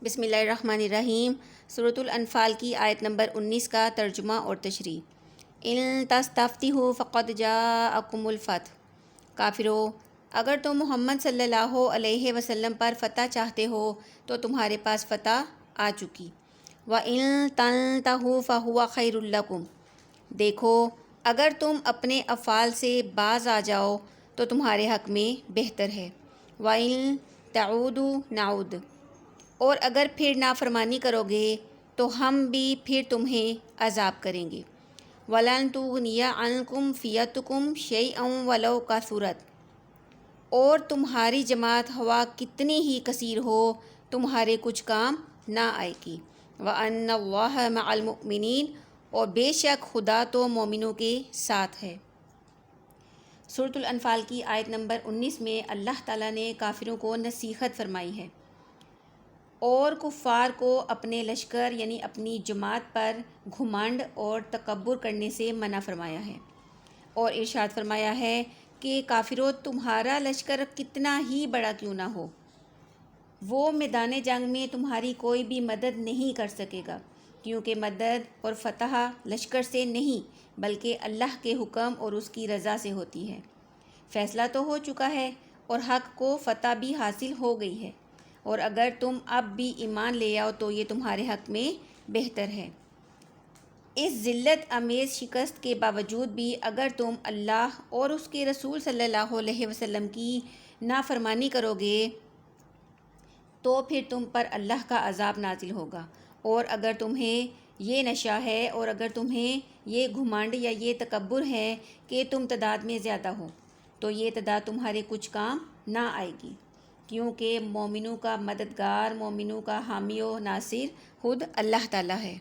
بسم اللہ الرحمن الرحیم۔ سورۃ الانفال کی آیت نمبر 19 کا ترجمہ اور تشریح۔ ان تستفتحوا فقد جاءکم الفتح۔ کافرو، اگر تم محمد صلی اللہ علیہ وسلم پر فتح چاہتے ہو تو تمہارے پاس فتح آ چکی۔ وَإِن تَنْتَهُوا فَهُوَ خَيْرٌ لَكُمْ۔ دیکھو، اگر تم اپنے افعال سے باز آ جاؤ تو تمہارے حق میں بہتر ہے۔ وَإِن تَعُودُوا نَعُودْ۔ اور اگر پھر نافرمانی کرو گے تو ہم بھی پھر تمہیں عذاب کریں گے۔ وَلَن تُغْنِيَ عَنْكُمْ فِئَتُكُمْ شَيْئًا وَلَوْ كَثُرَتْ۔ اور تمہاری جماعت ہوا کتنی ہی کثیر ہو تمہارے کچھ کام نہ آئے گی۔ وَأَنَّ اللَّهَ مَعَ الْمُؤْمِنِينَ۔ اور بے شک خدا تو مومنوں کے ساتھ ہے۔ سورۃ الانفال کی آیت نمبر 19 میں اللہ تعالیٰ نے کافروں کو نصیحت فرمائی ہے اور کفار کو اپنے لشکر یعنی اپنی جماعت پر گھمنڈ اور تکبر کرنے سے منع فرمایا ہے، اور ارشاد فرمایا ہے کہ کافرو، تمہارا لشکر کتنا ہی بڑا کیوں نہ ہو، وہ میدان جنگ میں تمہاری کوئی بھی مدد نہیں کر سکے گا، کیونکہ مدد اور فتح لشکر سے نہیں بلکہ اللہ کے حکم اور اس کی رضا سے ہوتی ہے۔ فیصلہ تو ہو چکا ہے اور حق کو فتح بھی حاصل ہو گئی ہے، اور اگر تم اب بھی ایمان لے آؤ تو یہ تمہارے حق میں بہتر ہے۔ اس ذلت آمیز شکست کے باوجود بھی اگر تم اللہ اور اس کے رسول صلی اللہ علیہ وسلم کی نافرمانی کرو گے تو پھر تم پر اللہ کا عذاب نازل ہوگا، اور اگر تمہیں یہ نشہ ہے اور اگر تمہیں یہ گھمنڈ یا یہ تکبر ہے کہ تم تعداد میں زیادہ ہو تو یہ تعداد تمہارے کچھ کام نہ آئے گی، کیونکہ مومنوں کا مددگار، مومنوں کا حامی و ناصر خود اللہ تعالیٰ ہے۔